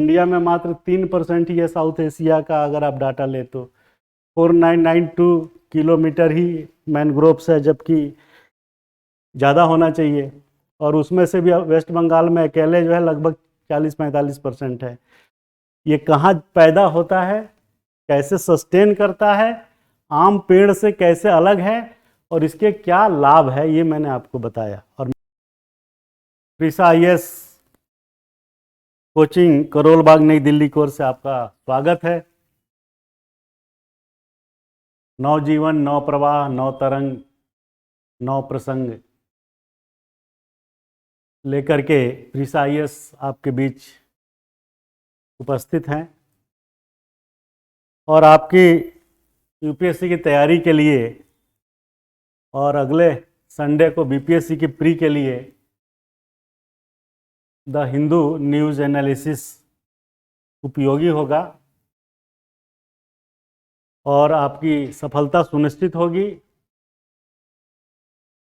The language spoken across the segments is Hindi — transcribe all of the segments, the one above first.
इंडिया में मात्र 3% ही है साउथ एशिया का, अगर आप डाटा ले तो 4992 किलोमीटर ही मैनग्रोव्स है, जबकि ज़्यादा होना चाहिए। और उसमें से भी वेस्ट बंगाल में अकेले जो है लगभग 40-45% है। ये कहाँ पैदा होता है, कैसे सस्टेन करता है, आम पेड़ से कैसे अलग है और इसके क्या लाभ है, ये मैंने आपको बताया। और प्रीसा आईएएस कोचिंग करोल बाग नई दिल्ली कोर्स से आपका स्वागत है। नौ जीवन, नौ प्रवाह, नौ तरंग, नौ प्रसंग लेकर के प्रीसा आईएएस आपके बीच उपस्थित हैं और आपकी यूपीएससी की तैयारी के लिए और अगले संडे को बीपीएससी की प्री के लिए द हिंदू न्यूज़ एनालिसिस उपयोगी होगा और आपकी सफलता सुनिश्चित होगी,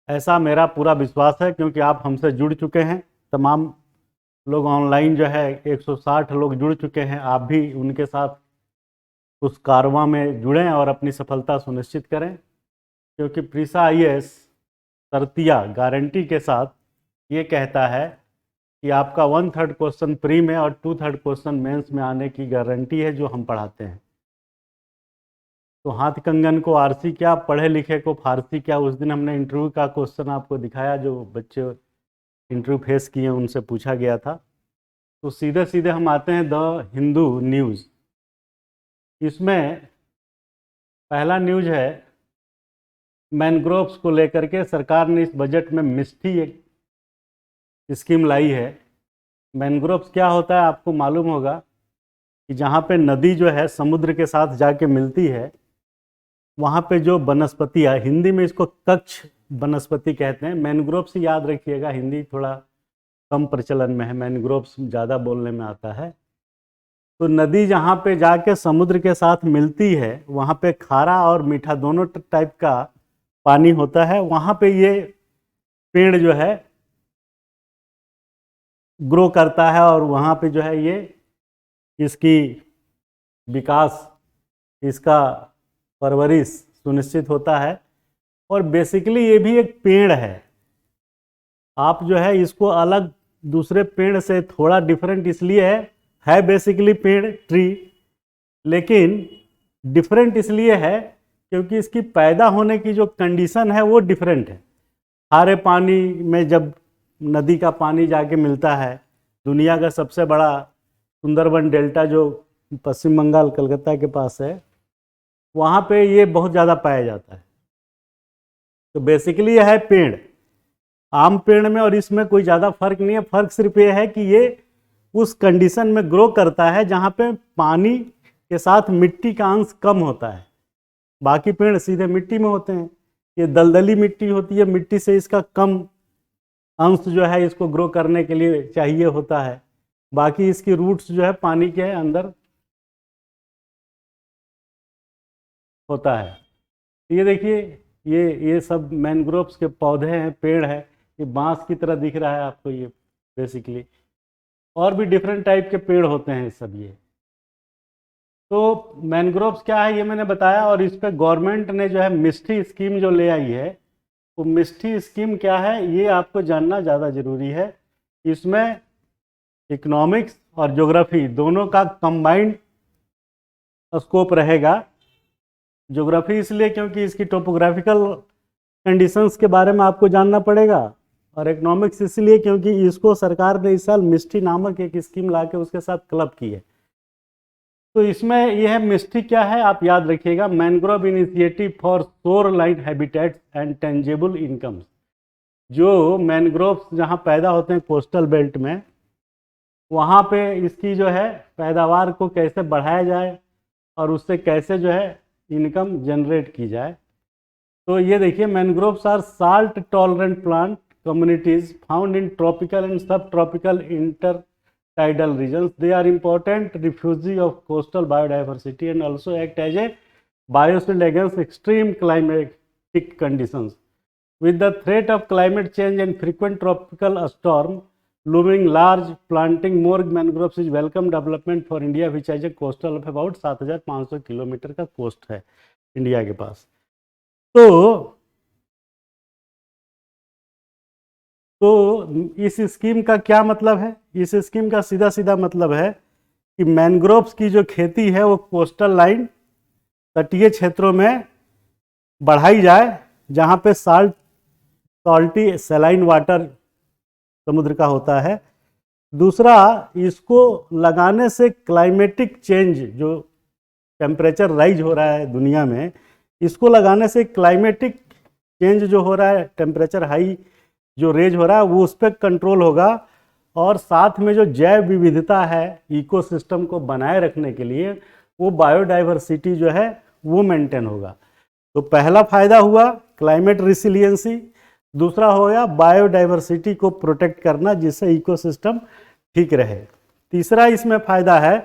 ऐसा मेरा पूरा विश्वास है। क्योंकि आप हमसे जुड़ चुके हैं, तमाम लोग ऑनलाइन जो है 160 लोग जुड़ चुके हैं। आप भी उनके साथ उस कारवां में जुड़ें और अपनी सफलता सुनिश्चित करें, क्योंकि प्रीसा आईएएस शर्तिया गारंटी के साथ ये कहता है कि आपका 1/3 क्वेश्चन प्री में और 2/3 क्वेश्चन मेंस में आने की गारंटी है जो हम पढ़ाते हैं। तो हाथ कंगन को आरसी क्या, पढ़े लिखे को फारसी क्या। उस दिन हमने इंटरव्यू का क्वेश्चन आपको दिखाया, जो बच्चे इंटरव्यू फेस किए उनसे पूछा गया था। तो सीधे सीधे हम आते हैं द हिंदू न्यूज़। इसमें पहला न्यूज़ है, मैनग्रोव्स को लेकर के सरकार ने इस बजट में मिस्टी एक स्कीम लाई है। मैनग्रोव्स क्या होता है आपको मालूम होगा कि जहाँ पे नदी जो है समुद्र के साथ जाके मिलती है, वहाँ पे जो वनस्पतियाँ, हिंदी में इसको कच्छ वनस्पति कहते हैं। मैनग्रोव्स याद रखिएगा, हिंदी थोड़ा कम प्रचलन में है, मैनग्रोव्स ज़्यादा बोलने में आता है। तो नदी जहाँ पे जाके समुद्र के साथ मिलती है, वहाँ पे खारा और मीठा दोनों टाइप का पानी होता है। वहाँ पे ये पेड़ जो है ग्रो करता है और वहाँ पे जो है ये इसकी विकास, इसका परवरिश सुनिश्चित होता है। और बेसिकली ये भी एक पेड़ है। आप जो है इसको अलग दूसरे पेड़ से थोड़ा डिफरेंट इसलिए है बेसिकली पेड़ ट्री, लेकिन डिफरेंट इसलिए है क्योंकि इसकी पैदा होने की जो कंडीशन है वो डिफरेंट है। खारे पानी में जब नदी का पानी जाके मिलता है, दुनिया का सबसे बड़ा सुंदरबन डेल्टा जो पश्चिम बंगाल कलकत्ता के पास है, वहाँ पे ये बहुत ज़्यादा पाया जाता है। तो बेसिकली यह है पेड़। आम पेड़ में और इसमें कोई ज़्यादा फर्क नहीं है। फर्क सिर्फ ये है कि ये उस कंडीशन में ग्रो करता है जहाँ पे पानी के साथ मिट्टी का अंश कम होता है। बाकी पेड़ सीधे मिट्टी में होते हैं, ये दलदली मिट्टी होती है, मिट्टी से इसका कम अंश जो है इसको ग्रो करने के लिए चाहिए होता है। बाकी इसकी रूट्स जो है पानी के अंदर होता है। ये देखिए, ये सब मैनग्रोव्स के पौधे हैं, पेड़ है। ये बांस की तरह दिख रहा है आपको ये बेसिकली। और भी डिफरेंट टाइप के पेड़ होते हैं सब ये। तो मैनग्रोव्स क्या है ये मैंने बताया। और इस पर गवर्नमेंट ने जो है मिस्टी स्कीम जो ले आई है, वो मिस्टी स्कीम क्या है ये आपको जानना ज़्यादा ज़रूरी है। इसमें इकोनॉमिक्स और ज्योग्राफी दोनों का कंबाइंड स्कोप रहेगा। ज्योग्राफी इसलिए क्योंकि इसकी टोपोग्राफिकल कंडीशंस के बारे में आपको जानना पड़ेगा, और इकोनॉमिक्स इसलिए क्योंकि इसको सरकार ने इस साल मिस्टी नामक एक स्कीम ला के उसके साथ क्लब की है। तो इसमें यह है मिस्टी क्या है आप याद रखिएगा, mangrove initiative for shore line habitats and tangible incomes. जो मैनग्रोव्स जहाँ पैदा होते हैं कोस्टल बेल्ट में, वहाँ पे इसकी जो है पैदावार को कैसे बढ़ाया जाए और उससे कैसे जो है इनकम जनरेट की जाए। तो ये देखिए, mangroves are salt tolerant plant communities found in tropical and subtropical intertidal regions. They are important refuge of coastal biodiversity and also act as a bioshield against extreme climatic conditions. With the threat of climate change and frequent tropical storm, looming large planting more mangroves is welcome development for India which has a coastal of about 7,500 kilometre का कोस्ट है इंडिया के पास। तो इस स्कीम का क्या मतलब है? इस स्कीम का सीधा सीधा मतलब है कि मैनग्रोव्स की जो खेती है वो कोस्टल लाइन तटीय क्षेत्रों में बढ़ाई जाए, जहाँ पे सॉल्टी सैलाइन वाटर समुद्र का होता है। दूसरा, इसको लगाने से क्लाइमेटिक चेंज, जो टेम्परेचर राइज हो रहा है दुनिया में, इसको लगाने से क्लाइमेटिक चेंज जो हो रहा है, टेम्परेचर हाई जो रेज हो रहा है, वो उस पर कंट्रोल होगा। और साथ में जो जैव विविधता है इकोसिस्टम को बनाए रखने के लिए, वो बायोडाइवर्सिटी जो है वो मेंटेन होगा। तो पहला फायदा हुआ क्लाइमेट रिसिलियंसी, दूसरा हो गया बायोडाइवर्सिटी को प्रोटेक्ट करना जिससे इकोसिस्टम ठीक रहे। तीसरा इसमें फायदा है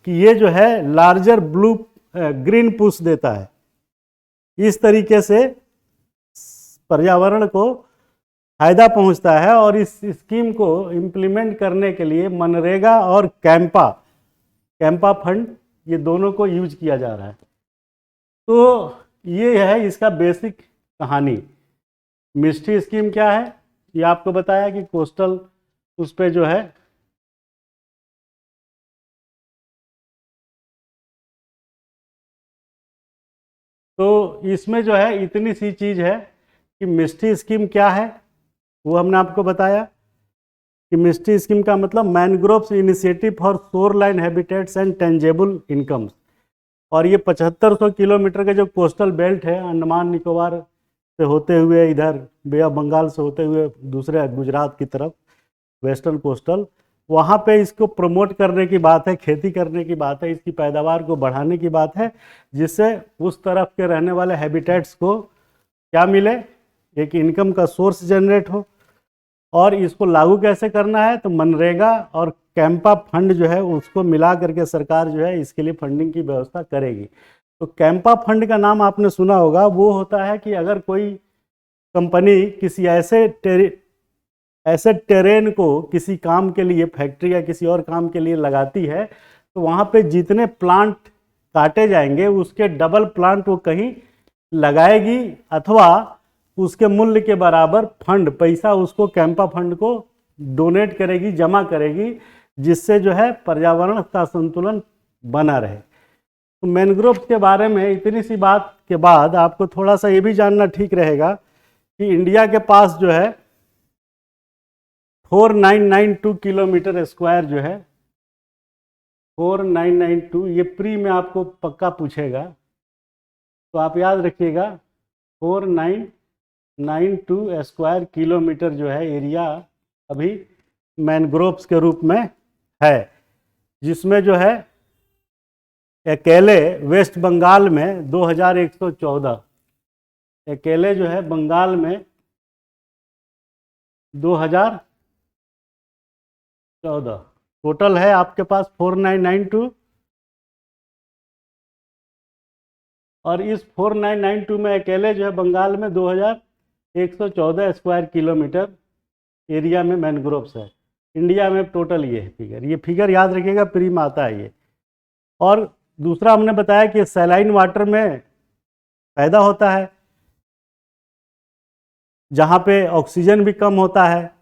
कि ये जो है लार्जर ग्रीन पुश देता है। इस तरीके से पर्यावरण को फायदा पहुंचता है। और इस स्कीम को इम्प्लीमेंट करने के लिए मनरेगा और कैंपा फंड, ये दोनों को यूज किया जा रहा है। तो ये है इसका बेसिक कहानी। मिस्ट्री स्कीम क्या है ये आपको बताया कि कोस्टल उस पे जो है तो इसमें जो है इतनी सी चीज़ है कि मिस्ट्री स्कीम क्या है वो हमने आपको बताया कि मिस्ट्री स्कीम का मतलब mangroves initiative for shoreline habitats and tangible incomes. और ये 7500 किलोमीटर का जो कोस्टल बेल्ट है, अंडमान निकोबार से होते हुए इधर बे ऑफ बंगाल से होते हुए दूसरे गुजरात की तरफ वेस्टर्न कोस्टल, वहाँ पे इसको प्रमोट करने की बात है, खेती करने की बात है, इसकी पैदावार को बढ़ाने की बात है, जिससे उस तरफ के रहने वाले हैबिटेट्स को क्या मिले, एक इनकम का सोर्स जनरेट हो। और इसको लागू कैसे करना है, तो मनरेगा और कैंपा फंड जो है उसको मिला करके सरकार जो है इसके लिए फंडिंग की व्यवस्था करेगी। तो कैंपा फंड का नाम आपने सुना होगा, वो होता है कि अगर कोई कंपनी किसी ऐसे टेरेन को किसी काम के लिए, फैक्ट्री या किसी और काम के लिए लगाती है, तो वहाँ पे जितने प्लांट काटे जाएंगे उसके डबल प्लांट वो कहीं लगाएगी, अथवा उसके मूल्य के बराबर फंड पैसा उसको कैंपा फंड को डोनेट करेगी, जमा करेगी, जिससे जो है पर्यावरण का संतुलन बना रहे। तो मैनग्रोव के बारे में इतनी सी बात के बाद आपको थोड़ा सा ये भी जानना ठीक रहेगा कि इंडिया के पास जो है 4992 किलोमीटर स्क्वायर जो है 4992, ये प्री में आपको पक्का पूछेगा, तो आप याद रखिएगा 4992 स्क्वायर किलोमीटर जो है एरिया अभी मैनग्रोव्स के रूप में है, जिसमें जो है अकेले वेस्ट बंगाल में 2114, अकेले जो है बंगाल में 2014 टोटल है आपके पास 4992। और इस 4992 में अकेले जो है बंगाल में 2114 स्क्वायर किलोमीटर एरिया में मैनग्रोव्स है। इंडिया में टोटल ये है फिगर, ये फिगर याद रखिएगा, प्री में आता है ये। और दूसरा हमने बताया कि सैलाइन वाटर में पैदा होता है, जहाँ पे ऑक्सीजन भी कम होता है,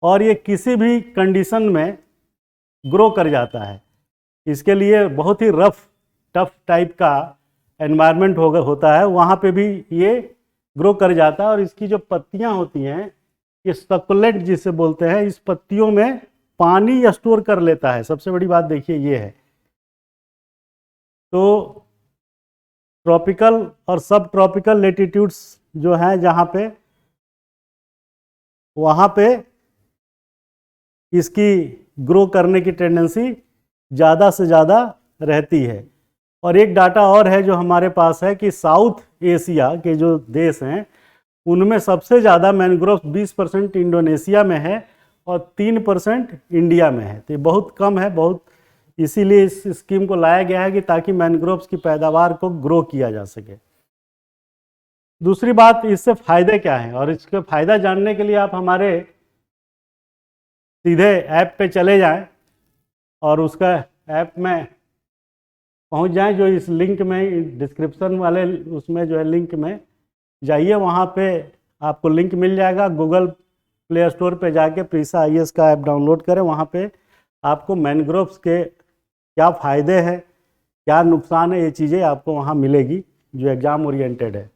और ये किसी भी कंडीशन में ग्रो कर जाता है। इसके लिए बहुत ही टफ टाइप का एनवायरनमेंट होता है, वहाँ पे भी ये ग्रो कर जाता है। और इसकी जो पत्तियाँ होती हैं, ये सक्कुलेंट जिसे बोलते हैं, इस पत्तियों में पानी स्टोर कर लेता है। सबसे बड़ी बात देखिए ये है। तो ट्रॉपिकल और सब ट्रॉपिकल लेटीट्यूड्स जो हैं जहाँ पे, वहाँ पे इसकी ग्रो करने की टेंडेंसी ज़्यादा से ज़्यादा रहती है। और एक डाटा और है जो हमारे पास है कि साउथ एशिया के जो देश हैं उनमें सबसे ज़्यादा मैनग्रोव 20% इंडोनेशिया में है और 3% इंडिया में है। तो ये बहुत कम है, बहुत, इसीलिए इस स्कीम को लाया गया है कि ताकि मैनग्रोव्स की पैदावार को ग्रो किया जा सके। दूसरी बात, इससे फ़ायदे क्या हैं, और इसके फ़ायदा जानने के लिए आप हमारे सीधे ऐप पे चले जाएं और उसका ऐप में पहुंच जाएं, जो इस लिंक में डिस्क्रिप्शन वाले उसमें जो है लिंक में जाइए, वहाँ पे आपको लिंक मिल जाएगा। गूगल प्ले स्टोर पे जाके प्रीसा IAS का ऐप डाउनलोड करें। वहाँ पे आपको मैनग्रोव्स के क्या फ़ायदे हैं, क्या नुकसान है, ये चीज़ें आपको वहाँ मिलेगी जो एग्ज़ाम ओरिएंटेड है।